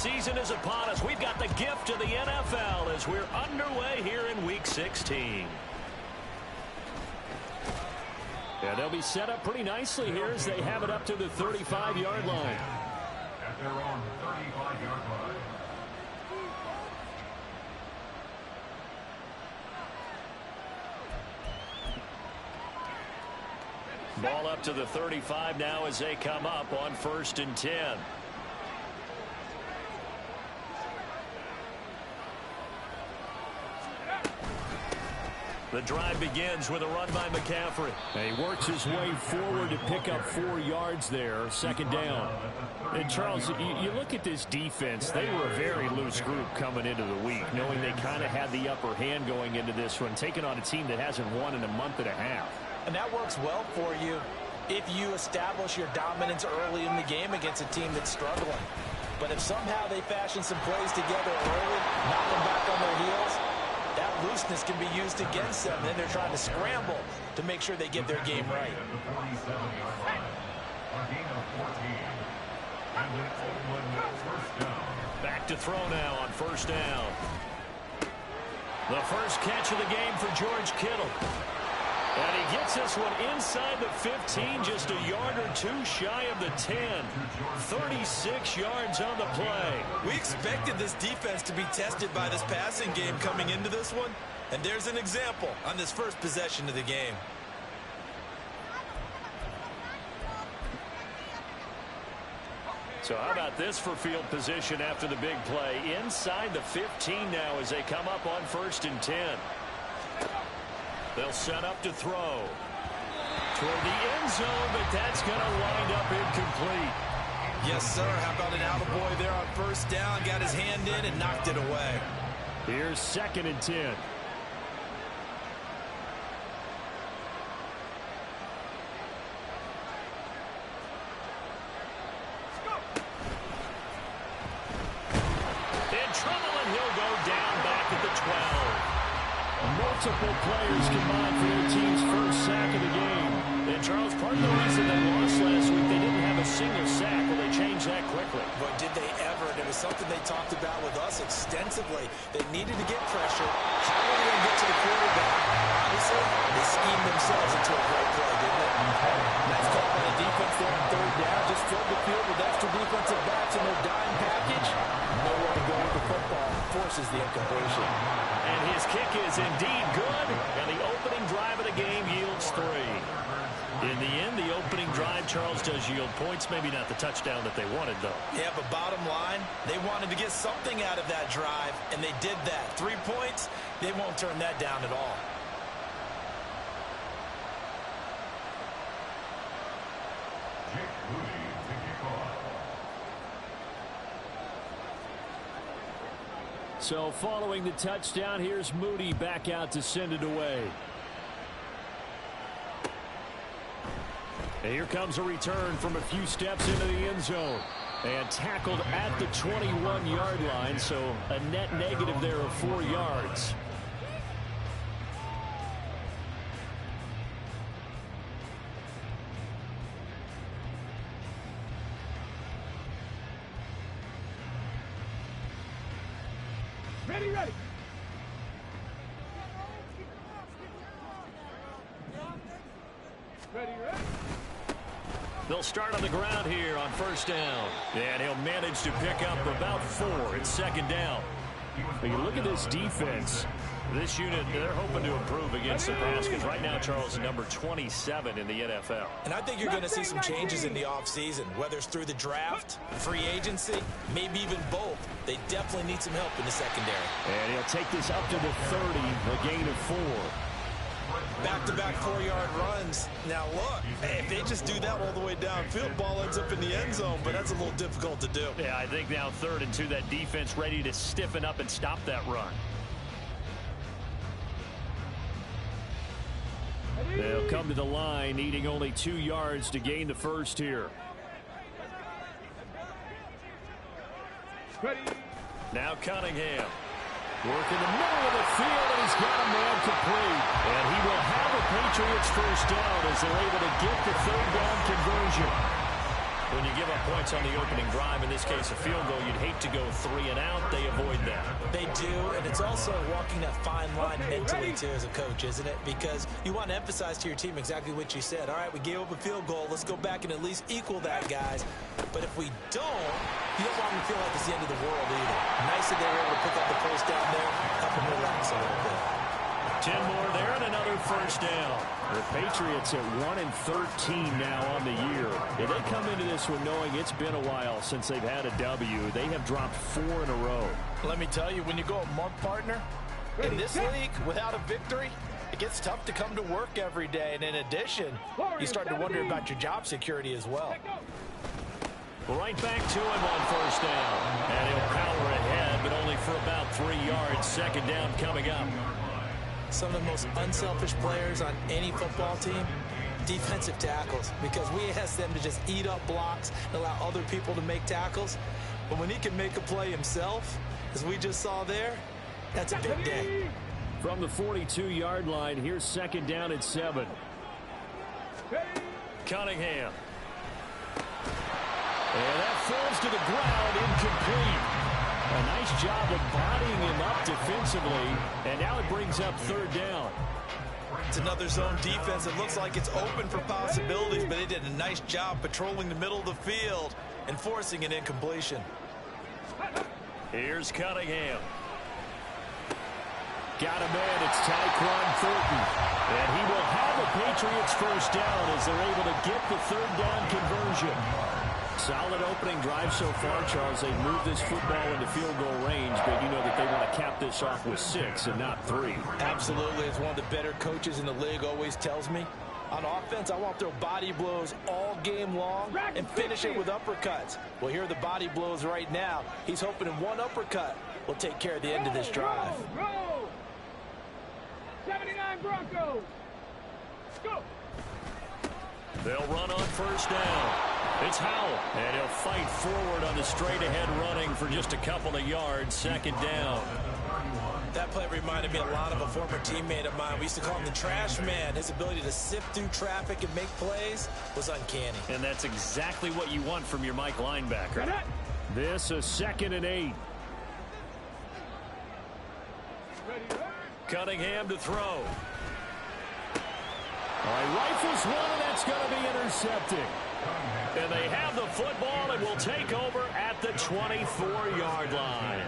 season is upon us. We've got the gift of the NFL as we're underway here in Week 16. Yeah, they'll be set up pretty nicely here as they have it up to the 35-yard line. At their own 35-yard line. Ball up to the 35 now as they come up on 1st and 10. The drive begins with a run by McCaffrey. And he works his way forward to pick up 4 yards there, 2nd down. And Charles, you look at this defense, they were a very loose group coming into the week, knowing they kind of had the upper hand going into this one, taking on a team that hasn't won in a month and a half. And that works well for you if you establish your dominance early in the game against a team that's struggling. But if somehow they fashion some plays together early, knock them back on their heels, that looseness can be used against them. Then they're trying to scramble to make sure they get their game right. Back to throw now on 1st down. The first catch of the game for George Kittle. And he gets this one inside the 15, just a yard or 2 shy of the 10. 36 yards on the play. We expected this defense to be tested by this passing game coming into this one. And there's an example on this first possession of the game. So how about this for field position after the big play? Inside the 15 now as they come up on 1st and 10. They'll set up to throw toward the end zone, but that's going to wind up incomplete. Yes, sir. How about an attaboy there on 1st down? Got his hand in and knocked it away. Here's 2nd and 10. In trouble, and he'll go down back at the 12. Multiple players combined for their team's first sack of the game. And Charles, part of the reason they lost last week, they didn't have a single sack. Well, they changed that quickly. But did they ever? And it was something they talked about with us extensively. They needed to get pressure. How are they going to get to the quarterback? Obviously, they schemed themselves into a great play, didn't they? Nice call by the defense there on 3rd down. Just flood the field with extra defensive backs in their dime package. Nowhere to go with the football. Forces the incompletion. And his kick is indeed good, and the opening drive of the game yields 3. In the end, the opening drive, Charles, does yield points. Maybe not the touchdown that they wanted, though. Yeah, but bottom line, they wanted to get something out of that drive, and they did that. 3 points, they won't turn that down at all. So following the touchdown, here's Moody back out to send it away. And here comes a return from a few steps into the end zone. And tackled at the 21-yard line, so a net negative there of 4 yards. Ready. Ready. They'll start on the ground here on 1st down. And he'll manage to pick up about 4. It's 2nd down. But you look at this defense. This unit, they're hoping to improve against the pass because right now, Charles, number 27 in the NFL. And I think you're going to see some changes in the offseason, whether it's through the draft, free agency, maybe even both. They definitely need some help in the secondary. And he'll take this up to the 30, a gain of 4. Back-to-back 4-yard runs. Now, look, if they just do that all the way downfield, ball ends up in the end zone, but that's a little difficult to do. Yeah, I think now 3rd and 2, that defense ready to stiffen up and stop that run. They'll come to the line, needing only 2 yards to gain the first here. Ready. Now Cunningham. Work in the middle of the field, and he's got a man complete. And he will have a Patriots first down as they're able to get the 3rd down conversion. When you give up points on the opening drive, in this case a field goal, you'd hate to go 3 and out. They avoid that. They do, and it's also walking that fine line mentally, too, as a coach, isn't it? Because you want to emphasize to your team exactly what you said. All right, we gave up a field goal. Let's go back and at least equal that, guys. But if we don't, you don't want them to feel like it's the end of the world either. Nice that they were able to pick up the first down there, help them relax a little bit. 10 more there and another first down. The Patriots at 1-13 now on the year. Yeah, they come into this one knowing it's been a while since they've had a W. They have dropped 4 in a row. Let me tell you, when you go a month, partner, in this league, without a victory, it gets tough to come to work every day. And in addition, you start to wonder about your job security as well. Right back to him on first down. And he'll power ahead, but only for about 3 yards. Second down coming up. Some of the most unselfish players on any football team, defensive tackles, because we ask them to just eat up blocks and allow other people to make tackles. But when he can make a play himself, as we just saw there, that's a big day. From the 42-yard line, here's second down at 7. Cunningham. And that falls to the ground, incomplete. A nice job of bodying him up defensively, and now it brings up third down. It's another zone defense. It looks like it's open for possibilities, but they did a nice job patrolling the middle of the field and forcing an incompletion. Here's Cunningham. Got a man. It's Tyquan Thornton. And he will have a Patriots first down as they're able to get the third down conversion. Solid opening drive so far, Charles. They've moved this football into field goal range, but you know that they want to cap this off with 6 and not 3. Absolutely. As one of the better coaches in the league always tells me, on offense, I want to throw body blows all game long and finish it with uppercuts. Well, here are the body blows right now. He's hoping in one uppercut will take care of the end of this drive. Roll. 79 Broncos. Go. They'll run on first down. It's Howell, and he'll fight forward on the straight-ahead running for just a couple of yards. Second down. That play reminded me a lot of a former teammate of mine. We used to call him the trash man. His ability to sift through traffic and make plays was uncanny. And that's exactly what you want from your Mike linebacker. This is 2nd and 8. Cunningham to throw. All right, rifles one, and that's going to be intercepted. And they have the football and will take over at the 24-yard line.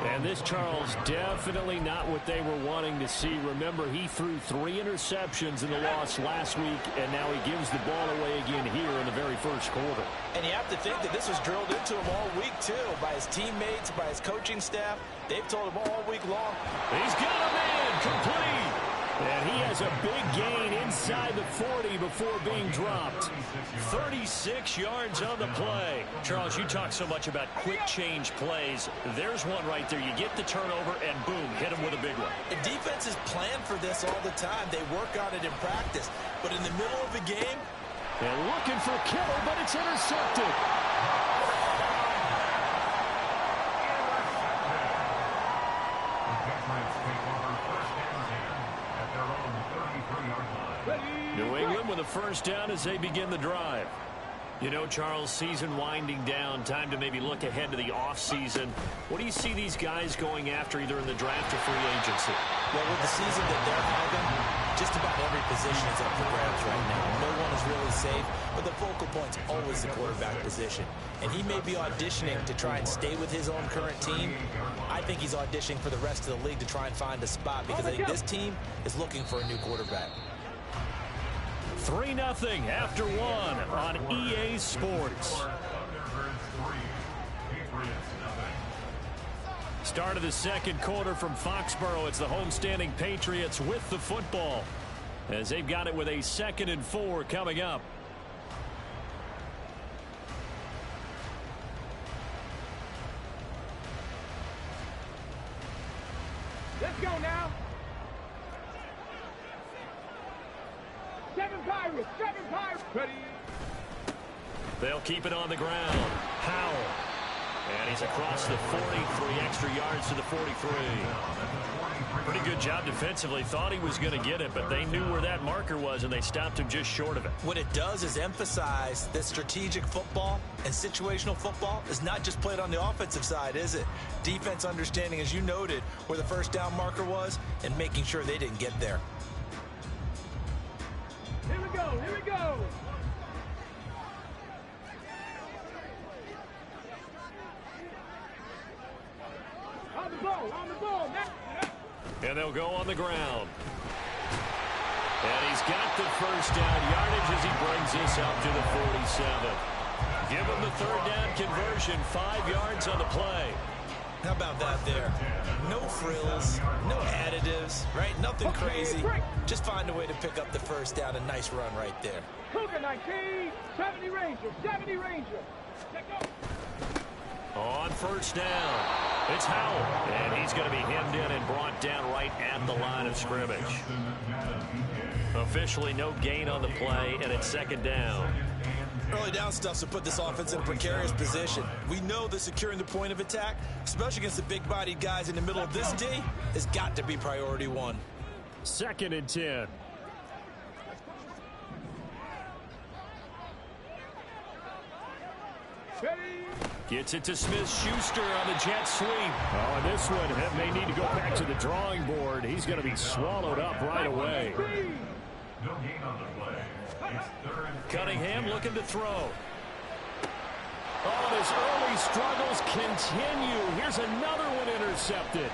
And this, Charles, definitely not what they were wanting to see. Remember, he threw 3 interceptions in the loss last week, and now he gives the ball away again here in the very first quarter. And you have to think that this was drilled into him all week, too, by his teammates, by his coaching staff. They've told him all week long. He's got a man, complete. And he has a big gain inside the 40 before being dropped. 36 yards on the play. Charles, you talk so much about quick change plays. There's one right there. You get the turnover, and boom, hit him with a big one. And defenses plan for this all the time. They work on it in practice. But in the middle of the game, they're looking for Kittle, but it's intercepted. New England with a first down as they begin the drive. You know, Charles, season winding down, time to maybe look ahead to the offseason. What do you see these guys going after either in the draft or free agency? Well, with the season that they're having, just about every position is up for grabs right now. No one is really safe, but the focal point's always the quarterback position. And he may be auditioning to try and stay with his own current team. I think he's auditioning for the rest of the league to try and find a spot because I think this team is looking for a new quarterback. 3-0 after 1 on EA Sports. Start of the second quarter from Foxborough. It's the homestanding Patriots with the football as they've got it with a 2nd and 4 coming up. Let's go now. 7 Pirates. 7 Pirates. Ready. They'll keep it on the ground. Howell. And he's across the 40, 3 extra yards to the 43. Pretty good job defensively. Thought he was going to get it, but they knew where that marker was, and they stopped him just short of it. What it does is emphasize that strategic football and situational football is not just played on the offensive side, is it? Defense understanding, as you noted, where the first down marker was and making sure they didn't get there. Here we go, here we go. On the ball. And they'll go on the ground. And he's got the first down yardage as he brings this up to the 47. Give him the third down conversion, 5 yards on the play. How about that there? No frills, no additives, right? Nothing crazy. Just find a way to pick up the first down. A nice run right there. Cougar 19, 70 Ranger. Let go. On first down, it's Howell, and he's going to be hemmed in and brought down right at the line of scrimmage. Officially no gain on the play, and it's second down. Early down stuff to put this offense in a precarious position. We know that securing the point of attack, especially against the big-bodied guys in the middle of this D, has got to be priority one. 2nd and 10. Gets it to Smith-Schuster on the jet sweep. Oh, and this one may need to go back to the drawing board. He's going to be swallowed up right away. No gain on the play. It's 3rd and 10. Cunningham looking to throw. Oh, his early struggles continue. Here's another one intercepted.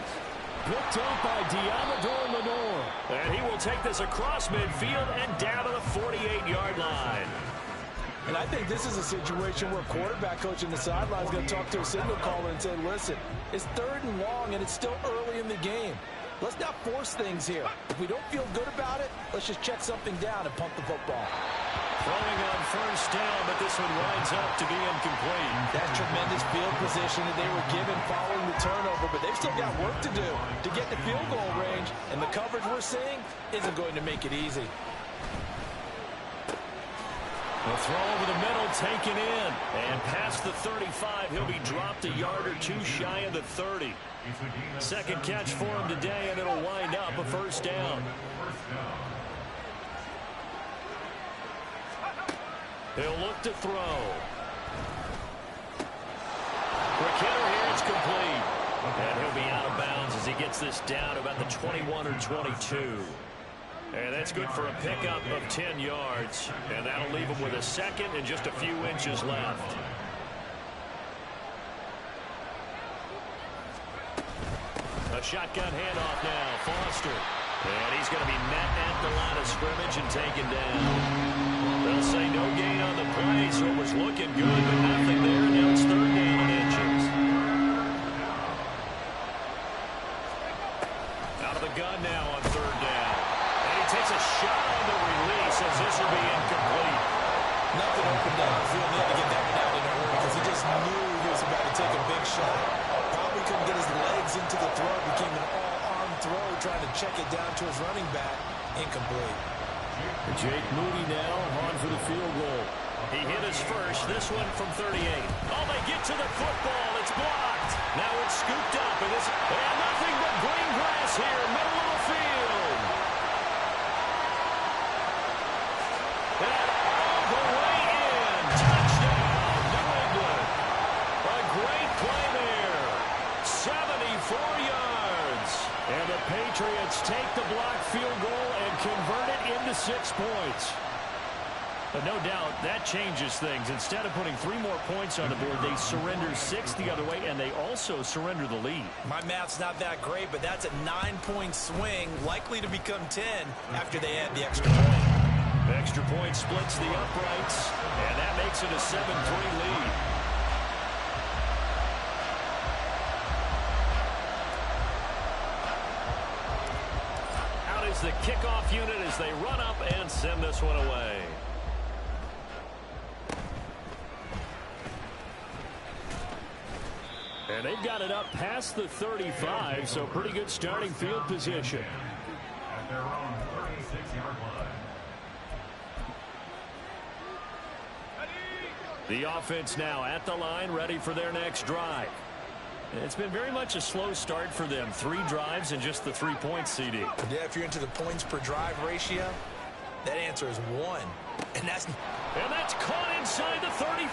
Picked up by Diamador Lenore. And he will take this across midfield and down to the 48-yard line. And I think this is a situation where quarterback coach in the sideline is going to talk to a signal caller and say, listen, it's 3rd and long and it's still early in the game. Let's not force things here. If we don't feel good about it, let's just check something down and pump the football. Throwing on first down, but this one winds up to be incomplete. That's tremendous field position that they were given following the turnover, but they've still got work to do to get the field goal range, and the coverage we're seeing isn't going to make it easy. A throw over the middle, taken in. And past the 35, he'll be dropped a yard or two shy of the 30. Second catch for him today, and it'll wind up a first down. He'll look to throw. McKinnon here, it's complete. And he'll be out of bounds as he gets this down about the 21 or 22. And that's good for a pickup of 10 yards. And that'll leave him with a second and just a few inches left. A shotgun handoff now. Foster. And he's going to be met at the line of scrimmage and taken down. They'll say no gain on the play, so it was looking good, but nothing there. Now it's 3rd down and inches. Out of the gun now on 3rd down. Takes a shot on the release as this will be incomplete. Nothing opened up. I feel he had to get that one out in a hurry because he just knew he was about to take a big shot. Probably couldn't get his legs into the throw. It became an all-arm throw, trying to check it down to his running back. Incomplete. Jake Moody now on for the field goal. He hit his first. This one from 38. Oh, they get to the football. It's blocked. Now it's scooped up. And nothing but green grass here, middle of the field. All the way in. Touchdown, New England. A great play there. 74 yards. And the Patriots take the blocked field goal and convert it into 6 points. But no doubt that changes things. Instead of putting 3 more points on the board, they surrender 6 the other way, and they also surrender the lead. My math's not that great, but that's a 9-point swing, likely to become 10 after they add the extra point. The extra point splits the uprights, and that makes it a 7-3 lead. Out is the kickoff unit as they run up and send this one away. And they've got it up past the 35, so pretty good starting field position. At their own 36-yard line. The offense now at the line, ready for their next drive. It's been very much a slow start for them. 3 drives and just the 3 points, CD. Yeah, if you're into the points per drive ratio, that answer is 1. And that's caught inside the 35.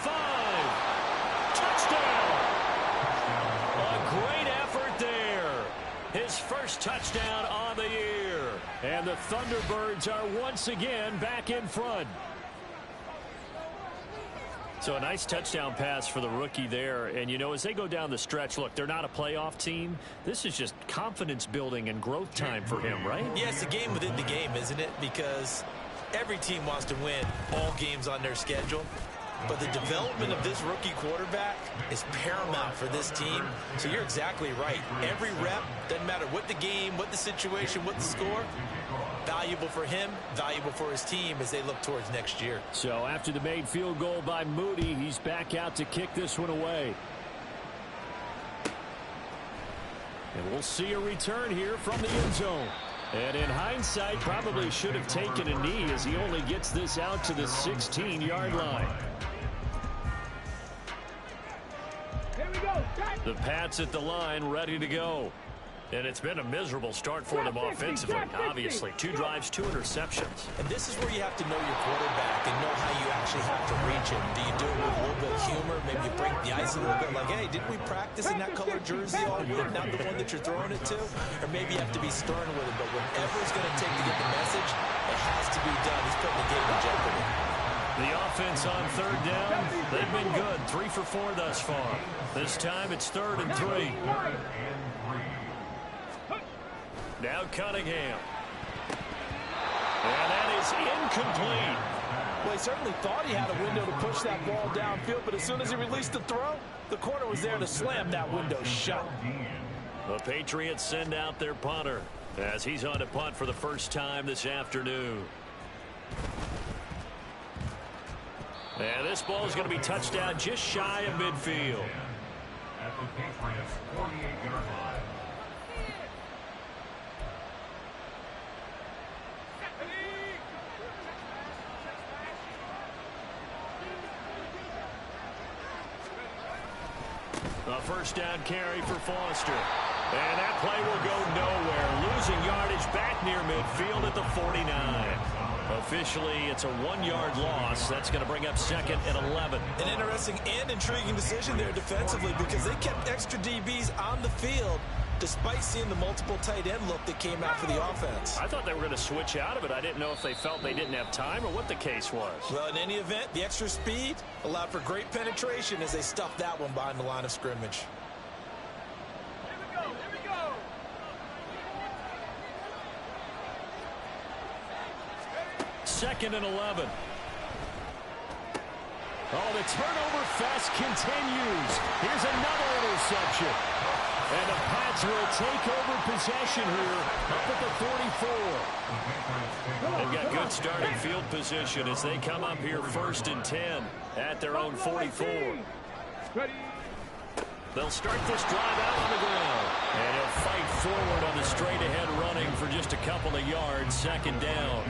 Touchdown. A great effort there. His first touchdown on the year. And the Thunderbirds are once again back in front. So a nice touchdown pass for the rookie there. And, you know, as they go down the stretch, look, they're not a playoff team. This is just confidence building and growth time for him, right? Yeah, it's a game within the game, isn't it? Because every team wants to win all games on their schedule. But the development of this rookie quarterback is paramount for this team. So you're exactly right. Every rep, doesn't matter what the game, what the situation, what the score, valuable for him, valuable for his team as they look towards next year. So after the made field goal by Moody, he's back out to kick this one away. And we'll see a return here from the end zone. And in hindsight, probably should have taken a knee as he only gets this out to the 16-yard line. Here we go. The Pats at the line, ready to go. And it's been a miserable start for them offensively, obviously. 2 drives, 2 interceptions. And this is where you have to know your quarterback and know how you actually have to reach him. Do you do it with a little bit of humor? Maybe you break the ice a little bit, like, hey, didn't we practice in that color jersey all week, not the one that you're throwing it to? Or maybe you have to be stern with him, but whatever it's going to take to get the message, it has to be done. He's putting the game in jeopardy. The offense on 3rd down, they've been good. 3 for 4 thus far. This time it's 3rd and 3. Now Cunningham. And that is incomplete. Well, he certainly thought he had a window to push that ball downfield, but as soon as he released the throw, the corner was there to slam that window shut. The Patriots send out their punter as he's on to punt for the first time this afternoon. And this ball is going to be touched out just shy of midfield. At the Patriots' 48-yard line. A first down carry for Foster. And that play will go nowhere. Losing yardage back near midfield at the 49. Officially, it's a 1-yard loss. That's going to bring up 2nd and 11. An interesting and intriguing decision there defensively because they kept extra DBs on the field despite seeing the multiple tight end look that came out for the offense. I thought they were going to switch out of it. I didn't know if they felt they didn't have time or what the case was. Well, in any event, the extra speed allowed for great penetration as they stuffed that one behind the line of scrimmage. Here we go. Here we go. 2nd and 11. Oh, the turnover fest continues. Here's another interception. And the Pats will take over possession here up at the 44. They've got good starting field position as they come up here 1st and 10 at their own 44. Ready. They'll start this drive out on the ground. And he'll fight forward on the straight-ahead running for just a couple of yards. 2nd down.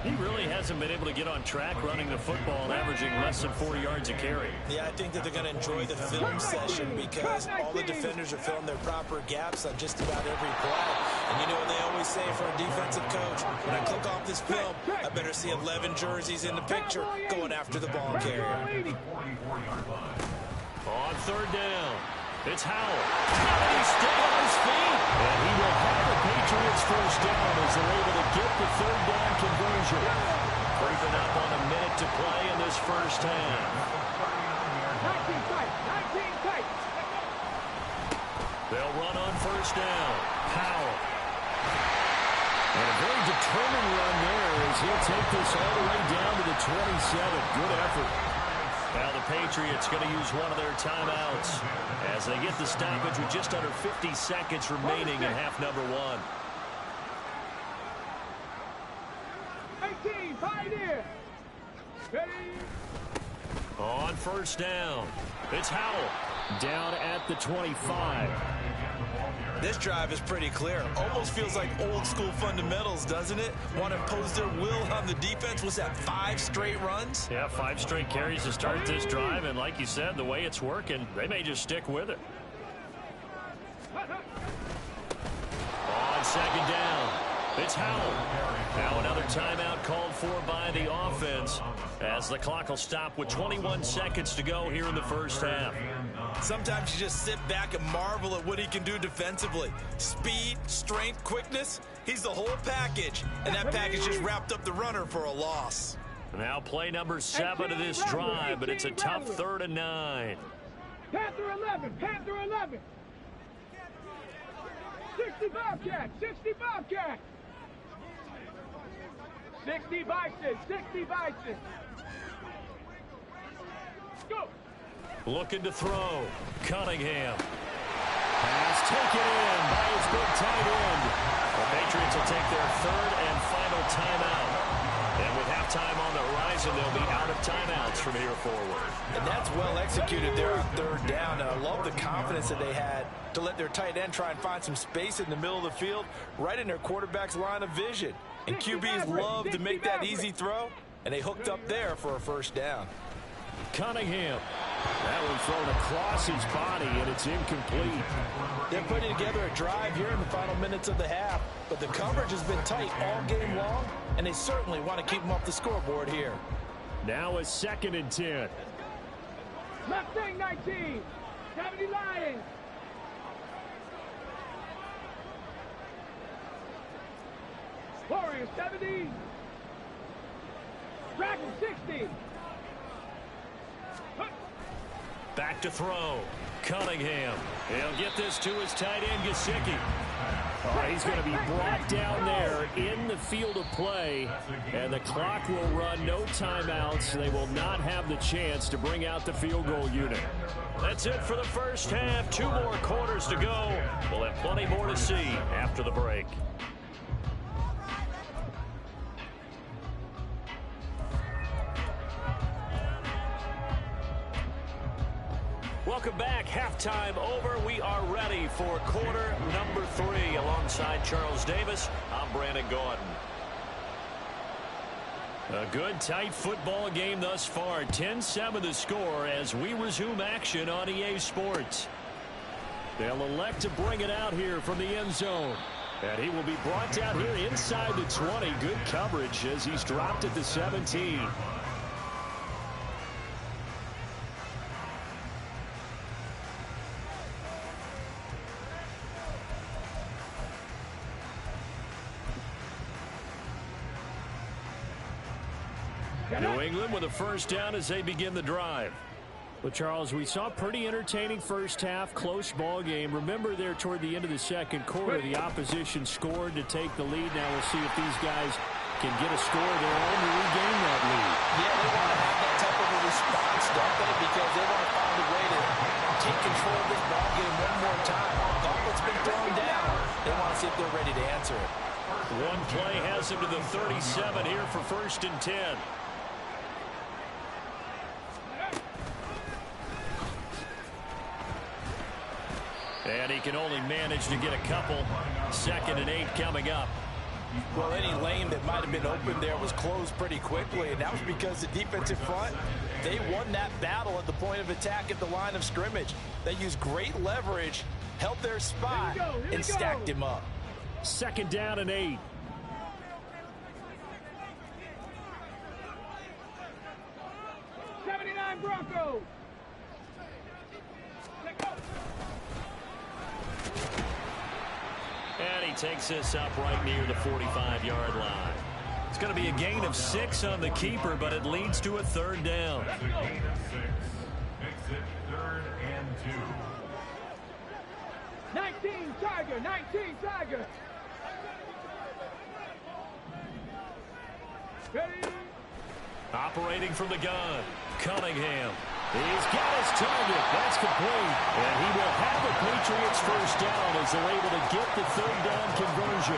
He really hasn't been able to get on track running the football and averaging less than 4 yards a carry. Yeah, I think that they're going to enjoy the film session because all the defenders are filling their proper gaps on just about every play. And you know what they always say for a defensive coach? When I click off this film, I better see 11 jerseys in the picture going after the ball carrier. On 3rd down, it's Howell. And he's still on his feet. And he will have the Patriots first down as they're able to get the 3rd down conversion. Creeping up on a minute to play in this first half. 19 tight. 19 tight. They'll run on 1st down. Howell. And a very determined run there as he'll take this all the way down to the 27. Good effort. Now the Patriots going to use one of their timeouts as they get the stoppage with just under 50 seconds remaining in half number 1. 18, pioneer. Ready. On 1st down, it's Howell down at the 25. This drive is pretty clear. Almost feels like old school fundamentals, doesn't it? Want to impose their will on the defense. Was that 5 straight runs? Yeah, 5 straight carries to start this drive, and like you said, the way it's working, they may just stick with it. second down. It's Howell. Now another timeout called for by the offense as the clock will stop with 21 seconds to go here in the first half. Sometimes you just sit back and marvel at what he can do defensively. Speed, strength, quickness, he's the whole package. And that package just wrapped up the runner for a loss. Now play number 7 of this drive, but it's a tough 3rd and 9. Panther 11, Panther 11. 60 Bobcats, 60 Bobcats. 60 Bison, 60 Bison. Go. Looking to throw. Cunningham. Pass taken in by his big tight end. The Patriots will take their 3rd and final timeout. And with halftime on the horizon, they'll be out of timeouts from here forward. And that's well executed there on 3rd down. And I love the confidence that they had to let their tight end try and find some space in the middle of the field, right in their quarterback's line of vision. And QBs love to make that easy throw, and they hooked up there for a 1st down. Cunningham. That one thrown across his body, and it's incomplete. They're putting together a drive here in the final minutes of the half, but the coverage has been tight all game long, and they certainly want to keep them off the scoreboard here. Now a 2nd and 10. Mustang 19, 70 Lions. Warriors 70. Dragon 60. Back to throw. Cunningham. He'll get this to his tight end, Gesicki. Oh, he's going to be brought down there in the field of play, and the clock will run. No timeouts. They will not have the chance to bring out the field goal unit. That's it for the first half. 2 more quarters to go. We'll have plenty more to see after the break. Welcome back. Halftime over. We are ready for quarter number 3. Alongside Charles Davis, I'm Brandon Gordon. A good, tight football game thus far. 10-7 the score as we resume action on EA Sports. They'll elect to bring it out here from the end zone. And he will be brought down here inside the 20. Good coverage as he's dropped at the 17. New England with a 1st down as they begin the drive. Well, Charles, we saw a pretty entertaining first half, close ball game. Remember there toward the end of the 2nd quarter, the opposition scored to take the lead. Now we'll see if these guys can get a score of their own to regain that lead. Yeah, they want to have that type of a response, don't they? Because they want to find a way to take control of this ball game one more time. Gauntlet's been thrown down. They want to see if they're ready to answer it. One play has them to the 37 here for 1st and 10. And he can only manage to get a couple. 2nd and 8 coming up. Well, any lane that might have been open there was closed pretty quickly, and that was because the defensive front, they won that battle at the point of attack at the line of scrimmage. They used great leverage, held their spot, and stacked him up. 2nd down and 8. Broncos. And he takes this up right near the 45-yard line. It's going to be a gain of 6 on the keeper, but it leads to a 3rd down. That's a gain of 6. Makes it 3rd and 2. 19 Tiger, 19 Tiger. Ready? Operating from the gun, Cunningham. He's got his target. That's complete. And he will have the Patriots 1st down as they're able to get the 3rd down conversion.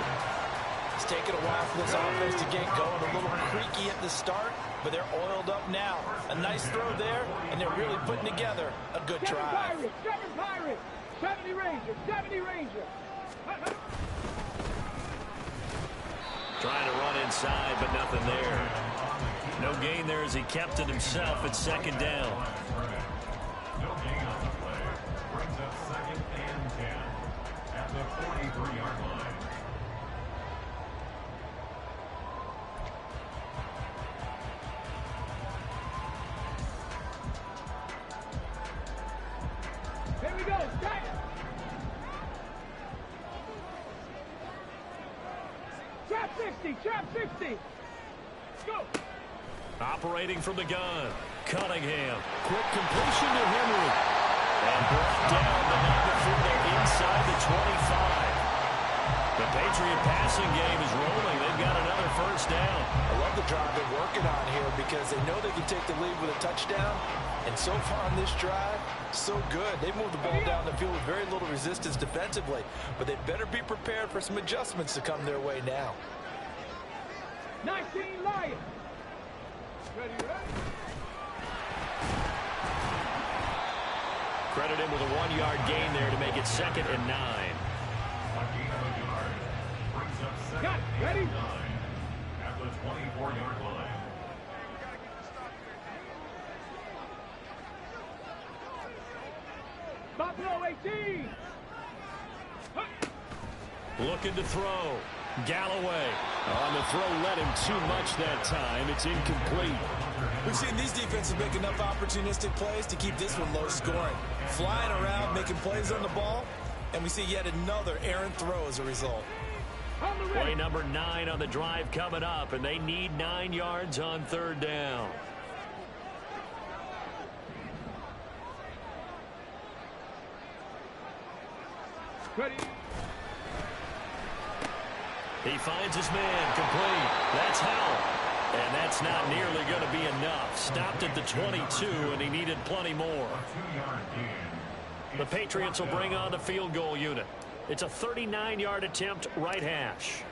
It's taken a while for this offense to get going. A little creaky at the start, but they're oiled up now. A nice throw there, and they're really putting together a good drive. 7 Pirates, 70 Rangers, 70 Rangers. Trying to run inside, but nothing there. No gain there as he kept it himself at 2nd down. No gain on the play. Brings up 2nd and 10 at the 43-yard line. 60, trap 60. Go. Operating from the gun. Cunningham. Quick completion to Henry. And brought down the night before they're inside the 25. The Patriot passing game is rolling. They've got another first down. I love the drive they're working on here because they know they can take the lead with a touchdown. And so far on this drive, so good. They moved the ball down the field with very little resistance defensively. But they better be prepared for some adjustments to come their way now. 19 Lions. Ready, ready. Credit him with a 1-yard gain there to make it 2nd and 9. Got it. Ready? At the 24-yard line. Buffalo 18. Looking to throw. Galloway on the throw, led him too much that time. It's incomplete. We've seen these defenses make enough opportunistic plays to keep this one low scoring. Flying around, making plays on the ball, and we see yet another errant throw as a result. Play number 9 on the drive coming up, and they need 9 yards on 3rd down. Ready. He finds his man, complete. That's Howell. And that's not nearly going to be enough. Stopped at the 22, and he needed plenty more. The Patriots will bring on the field goal unit. It's a 39-yard attempt, right hash.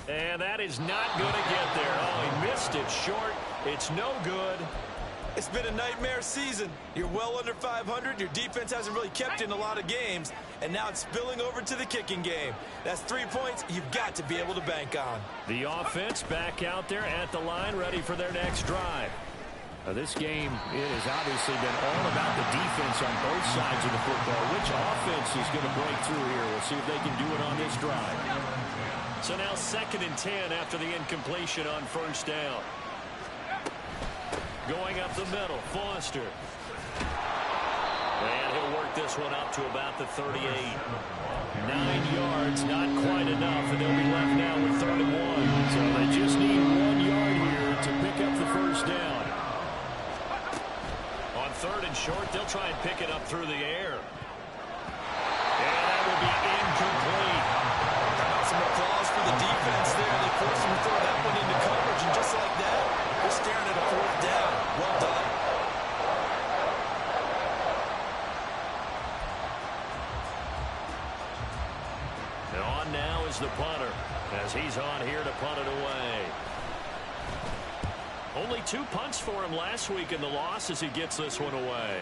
And that is not going to get there. Oh, he missed it short. It's no good. It's been a nightmare season. You're well under 500. Your defense hasn't really kept in a lot of games. And now it's spilling over to the kicking game. That's 3 points you've got to be able to bank on. The offense back out there at the line, ready for their next drive. This game, it has obviously been all about the defense on both sides of the football. Which offense is going to break through here? We'll see if they can do it on this drive. So now 2nd and 10 after the incompletion on 1st down. Going up the middle, Foster. And he'll work this one up to about the 38. 9 yards, not quite enough, and they'll be left now with 3rd and 1. So they just need 1 yard here to pick up the first down. On 3rd and short, they'll try and pick it up through the air. And that will be incomplete. Some applause for the defense there. They forced him to throw that one into coverage, and just like that, they're staring at a 4th down. Well done. And on now is the punter, as he's on here to punt it away. Only 2 punts for him last week in the loss as he gets this one away.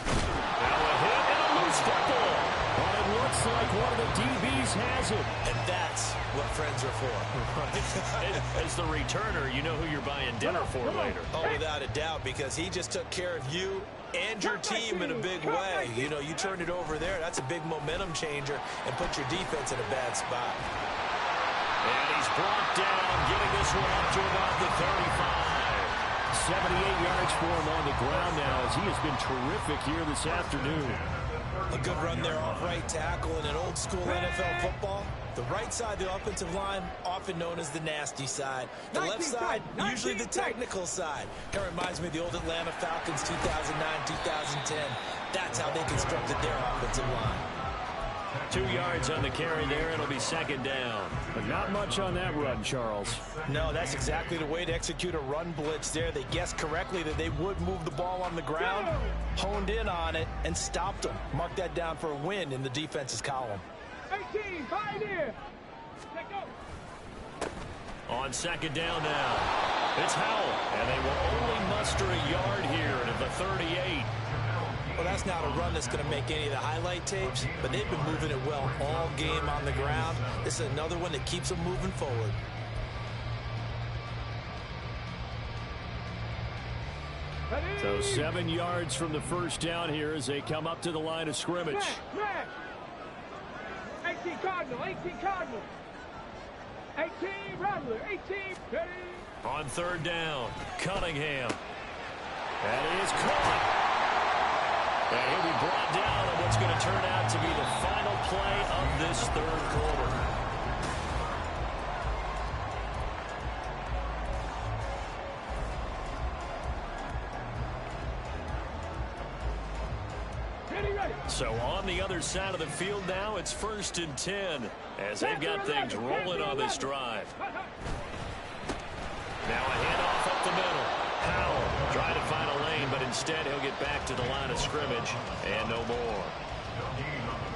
Now a hit and a loose football. Well, it looks like one of the DBs has it. And that's what friends are for. As the returner, you know who you're buying dinner for later. Oh, without a doubt, because he just took care of you and your team in a big way. You know, you turned it over there. That's a big momentum changer and put your defense in a bad spot. And he's brought down, getting this one up to about the 35. 78 yards for him on the ground now, as he has been terrific here this afternoon. A good run there off right tackle in an old-school NFL football. The right side of the offensive line, often known as the nasty side. The left side, usually the technical side. Kind of reminds me of the old Atlanta Falcons 2009, 2010. That's how they constructed their offensive line. 2 yards on the carry there. It'll be 2nd down. But not much on that run, Charles. No, that's exactly the way to execute a run blitz there. They guessed correctly that they would move the ball on the ground, honed in on it, and stopped them. Mark that down for a win in the defense's column. 18, Pioneer. Let go. On 2nd down now, it's Howell. And they will only muster a yard here to the 38. Well, that's not a run that's going to make any of the highlight tapes, but they've been moving it well all game on the ground. This is another one that keeps them moving forward. So 7 yards from the first down here as they come up to the line of scrimmage. Smash. 18 Cardinal, 18 Cardinal. 18 Rattler, 18. Ready. On 3rd down, Cunningham. That is caught. And he'll be brought down on what's going to turn out to be the final play of this third quarter. So on the other side of the field now, it's 1st and 10 as they've got things rolling on this drive. Now a handoff up the middle. Powell trying to find a lane, but instead he'll get back to the line of scrimmage and no more.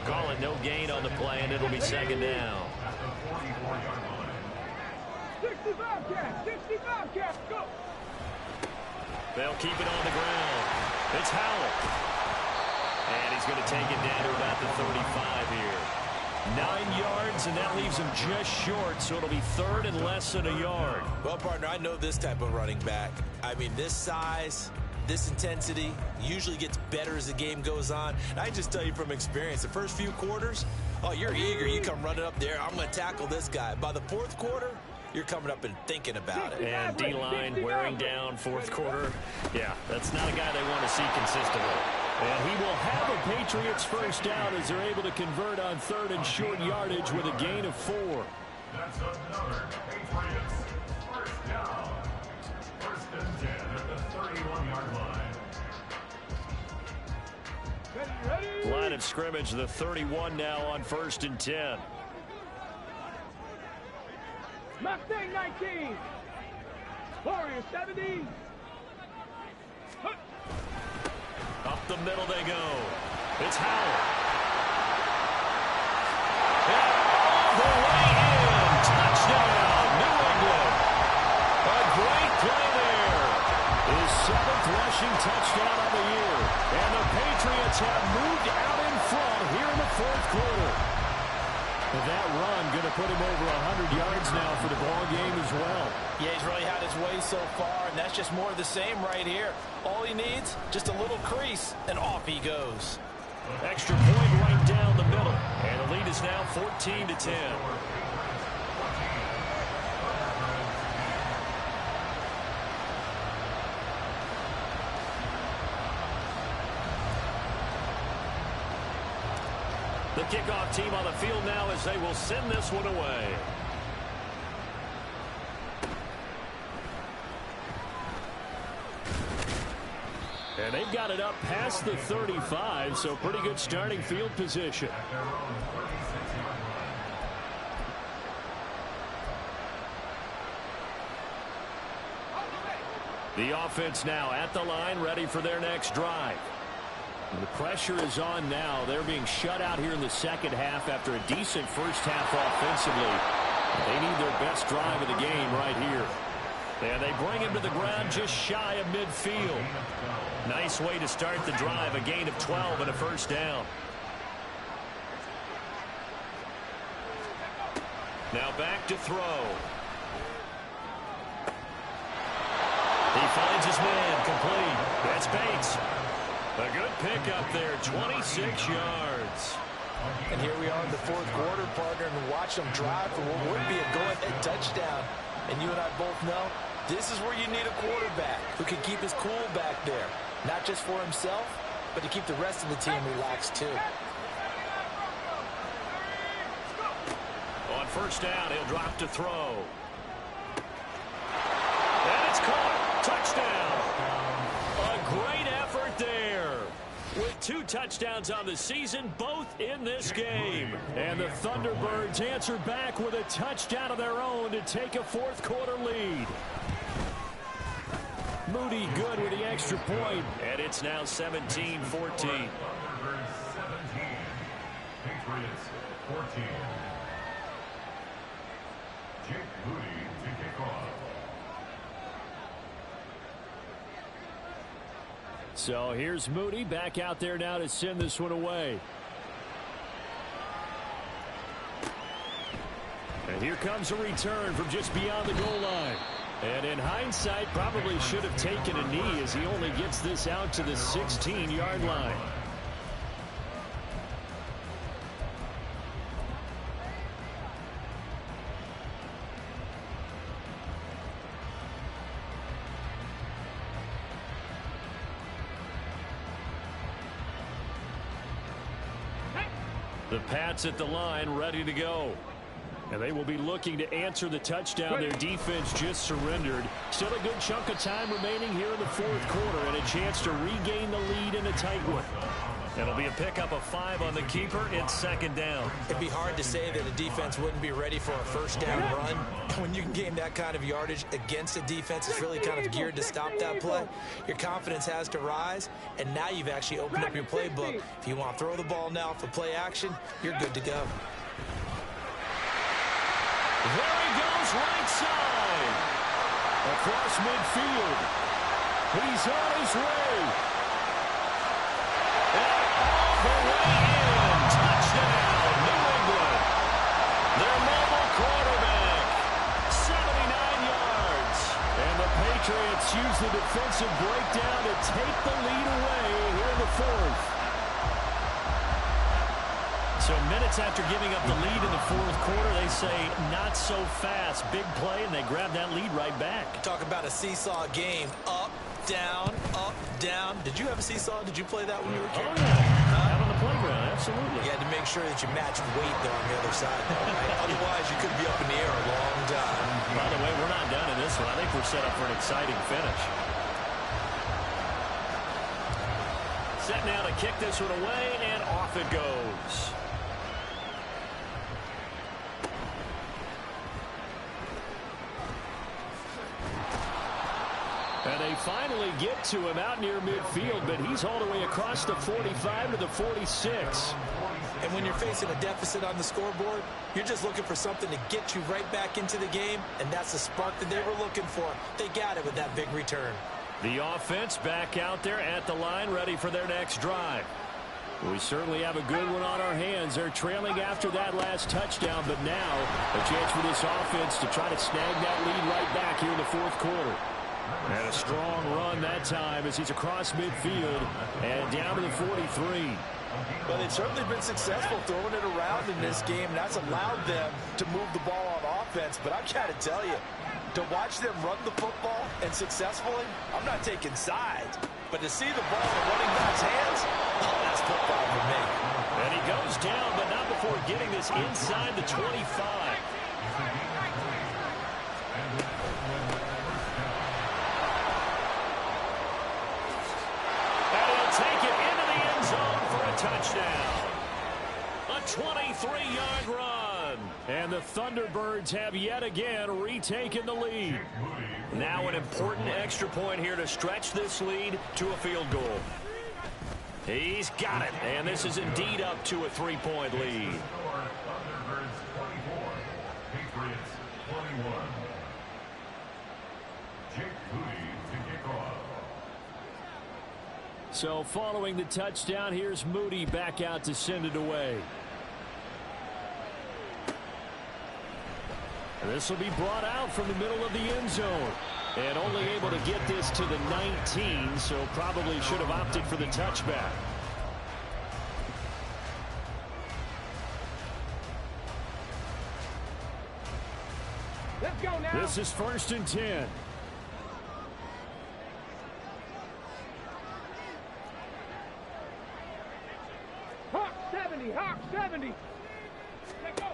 Call it no gain on the play, and it'll be 2nd down. 65 catch, go! They'll keep it on the ground. It's Howell. And he's going to take it down to about the 35 here. 9 yards, and that leaves him just short, so it'll be 3rd and less than a yard. Well, partner, I know this type of running back. I mean, this size, this intensity usually gets better as the game goes on. And I just tell you from experience, the first few quarters, oh, you're eager. You come running up there. I'm going to tackle this guy. By the 4th quarter, you're coming up and thinking about it. And D-line wearing down 4th quarter. Yeah, that's not a guy they want to see consistently. And he will have a Patriots first down as they're able to convert on 3rd and short yardage with a gain of 4. That's another Patriots first down. 1st and 10 at the 31-yard line. Line of scrimmage, the 31 now on 1st and 10. Mustang 19. Warrior 70. Up the middle they go. It's Howell. And all the way in. Touchdown, New England. A great play there. His 7th rushing touchdown of the year. And the Patriots have moved out in front here in the 4th quarter. That run going to put him over 100 yards now for the ball game as well. Yeah, he's really had his way so far, and that's just more of the same right here. All he needs, just a little crease, and off he goes. Extra point right down the middle. And the lead is now 14-10. The kickoff team on the field now as they will send this one away. And they've got it up past the 35, so pretty good starting field position. The offense now at the line, ready for their next drive. The pressure is on now. They're being shut out here in the 2nd half after a decent first half offensively. They need their best drive of the game right here. And they bring him to the ground just shy of midfield. Nice way to start the drive. A gain of 12 and a first down. Now back to throw. He finds his man complete. That's Bates. A good pickup there, 26 yards. And here we are in the 4th quarter, partner, and watch them drive for what would be a go-ahead touchdown. And you and I both know this is where you need a quarterback who can keep his cool back there. Not just for himself, but to keep the rest of the team relaxed too. On first down, he'll drop to throw. And it's caught. Touchdown. A great effort there. With 2 touchdowns on the season, both in this game. And the Thunderbirds answer back with a touchdown of their own to take a 4th quarter lead. Moody good with the extra point. And it's now 17-14. Patriots 17. Patriots 14. Jake Moody to kick off. So here's Moody back out there now to send this one away. And here comes a return from just beyond the goal line. And in hindsight, probably should have taken a knee as he only gets this out to the 16-yard line. The Pats at the line, ready to go. And they will be looking to answer the touchdown their defense just surrendered. Still a good chunk of time remaining here in the fourth quarter and a chance to regain the lead in a tight one. It'll be a pickup of 5 on the keeper. It's second down. It'd be hard to say that a defense wouldn't be ready for a first down run. When you can gain that kind of yardage against a defense that's really kind of geared to stop that play, your confidence has to rise, and now you've actually opened up your playbook. If you want to throw the ball now for play action, you're good to go. There he goes, right side. Across midfield. He's on his way. All the way in. Touchdown, New England. Their mobile quarterback. 79 yards. And the Patriots use the defensive breakdown to take the lead away here in the fourth. So minutes after giving up the lead in the fourth quarter, they say not so fast. Big play, and they grab that lead right back. Talk about a seesaw game. Up, down, up, down. Did you have a seesaw? Did you play that when you were a kid? Oh, yeah. Out on the playground, absolutely. You had to make sure that you matched weight, though, on the other side. Right? Otherwise, you could be up in the air a long time. By the way, we're not done in this one. I think we're set up for an exciting finish. Set now to kick this one away, and off it goes. And they finally get to him out near midfield, but he's all the way across the 45 to the 46. And when you're facing a deficit on the scoreboard, you're just looking for something to get you right back into the game, and that's the spark that they were looking for. They got it with that big return. The offense back out there at the line, ready for their next drive. We certainly have a good one on our hands. They're trailing after that last touchdown, but now a chance for this offense to try to snag that lead right back here in the fourth quarter. And a strong run that time as he's across midfield and down to the 43. But they've certainly been successful throwing it around in this game, and that's allowed them to move the ball on offense. But I've got to tell you, to watch them run the football and successfully, I'm not taking sides. But to see the ball in the running back's hands, oh, that's football for me. And he goes down, but not before getting this inside the 25. Take it into the end zone for a touchdown. A 23-yard run. And the Thunderbirds have yet again retaken the lead. Now an important extra point here to stretch this lead to a field goal. He's got it. And this is indeed up to a 3-point lead. Thunderbirds 24, Patriots 21. Jake Booty to kick off. So following the touchdown, here's Moody back out to send it away. And this will be brought out from the middle of the end zone. And only able to get this to the 19, so probably should have opted for the touchback. Let's go now. This is 1st and 10. Hawk 70, Hawk 70. Let's go.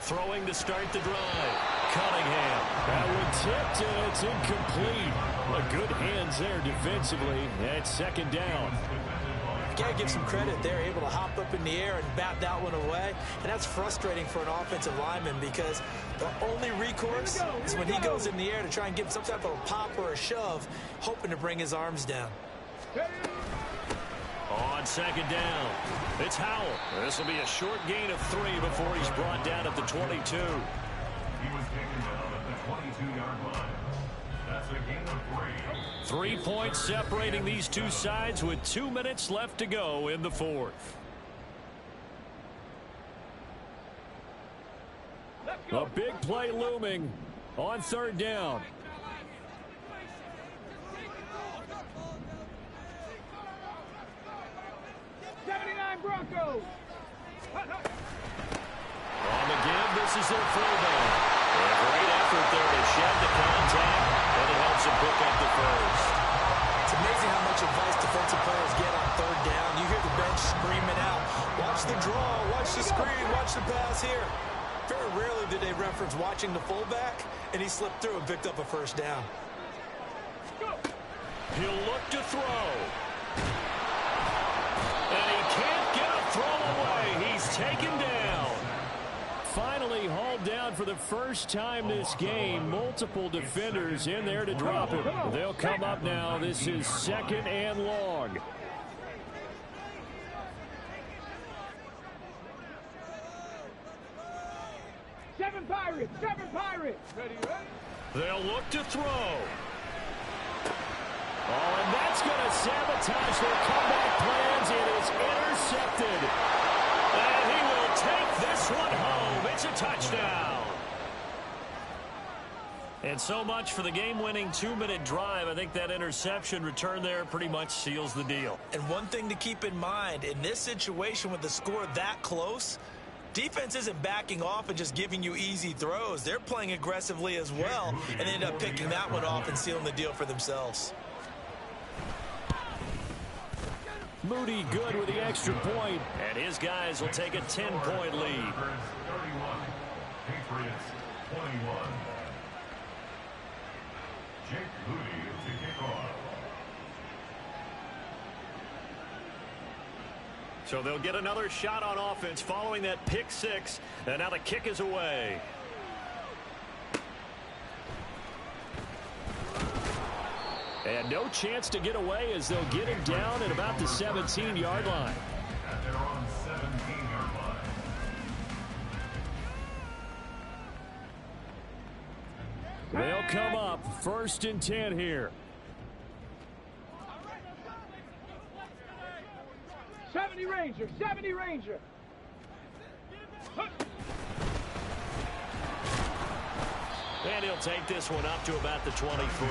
Throwing to start the drive. Cunningham. That one tipped, and it's incomplete. A good hands there defensively. That's second down. Got to give some credit. They're able to hop up in the air and bat that one away. And that's frustrating for an offensive lineman because the only recourse is when he goes in the air to try and give some type of a pop or a shove, hoping to bring his arms down. On second down, it's Howell. This will be a short gain of 3 before he's brought down at the 22. He was taken down at the 22-yard line. That's a gain of 3. 3 points separating these two sides with 2 minutes left to go in the fourth. A big play looming on third down. Broncos. On the give, this is their fullback. A great effort there to shed the contact, and it helps him pick up the first. It's amazing how much advice defensive players get on third down. You hear the bench screaming out, watch the draw, watch the screen, watch the pass here. Very rarely do they reference watching the fullback, and he slipped through and picked up a first down. He'll look to throw. And he can't get a throw away. He's taken down. Finally hauled down for the first time this game. Multiple defenders in there to drop him. They'll come up now. This is 2nd and long. Seven Pirates! Seven Pirates! Ready, ready? They'll look to throw. Oh, and that's going to sabotage their comeback plans. It is intercepted. And he will take this one home. It's a touchdown. And so much for the game-winning 2-minute drive. I think that interception return there pretty much seals the deal. And one thing to keep in mind, in this situation with the score that close, defense isn't backing off and just giving you easy throws. They're playing aggressively as well, and they end up picking that one off and sealing the deal for themselves. Moody good with the extra point, and his guys will take a 10-point lead. 31, Patriots 21. Jake Moody to kick off. So they'll get another shot on offense following that pick six, and now the kick is away. And no chance to get away as they'll get him down at about the 17-yard line. At their own 17-yard line. They'll come up 1st and 10 here. 70 Ranger! 70 Ranger! And he'll take this one up to about the 23.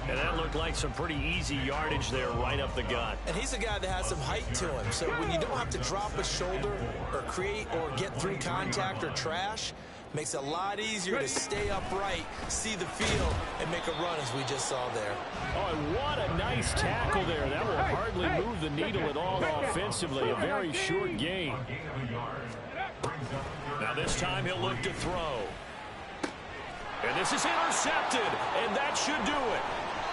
And that looked like some pretty easy yardage there right up the gut. And he's a guy that has some height to him. So when you don't have to drop a shoulder or create or get through contact or trash, makes it a lot easier to stay upright, see the field, and make a run as we just saw there. Oh, and what a nice tackle there. That will hardly move the needle at all offensively. A very short gain. Now this time he'll look to throw. And this is intercepted, and that should do it.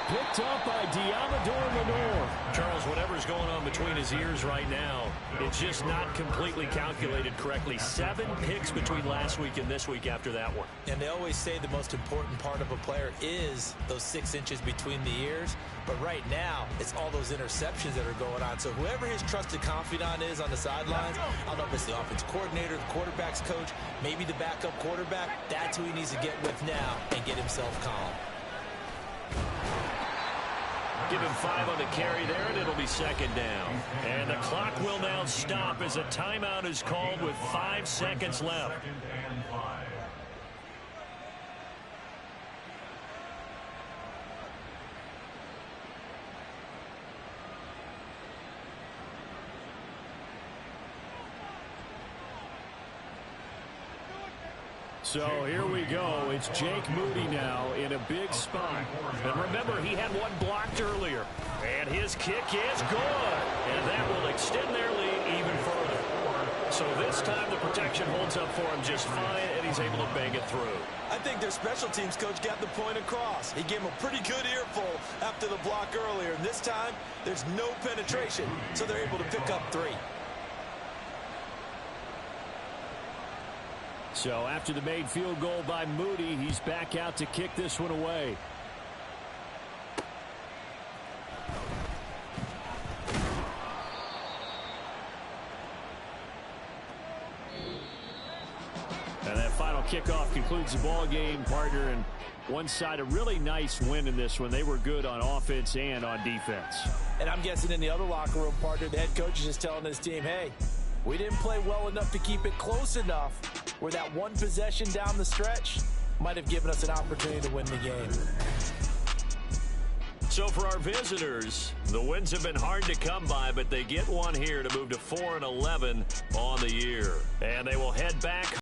Picked up by Diamador Lenore. Charles, whatever's going on between his ears right now, it's just not completely calculated correctly. 7 picks between last week and this week after that one. And they always say the most important part of a player is those 6 inches between the ears. But right now, it's all those interceptions that are going on. So whoever his trusted confidant is on the sidelines, I don't know if it's the offense coordinator, the quarterback's coach, maybe the backup quarterback, that's who he needs to get with now and get himself calm. Give him 5 on the carry there, and it'll be 2nd down. And the clock will now stop as a timeout is called with 5 seconds left. 2nd and 5. So here we go. It's Jake Moody now in a big spot. And remember, he had one blocked earlier. And his kick is good. And that will extend their lead even further. So this time the protection holds up for him just fine, and he's able to bang it through. I think their special teams coach got the point across. He gave him a pretty good earful after the block earlier. And this time, there's no penetration, so they're able to pick up 3. So after the made field goal by Moody, he's back out to kick this one away. And that final kickoff concludes the ball game, partner. And one side, a really nice win in this one. They were good on offense and on defense. And I'm guessing in the other locker room, partner, the head coach is just telling his team, hey, we didn't play well enough to keep it close enough where that one possession down the stretch might have given us an opportunity to win the game. So for our visitors, the wins have been hard to come by, but they get one here to move to 4-11 on the year. And they will head back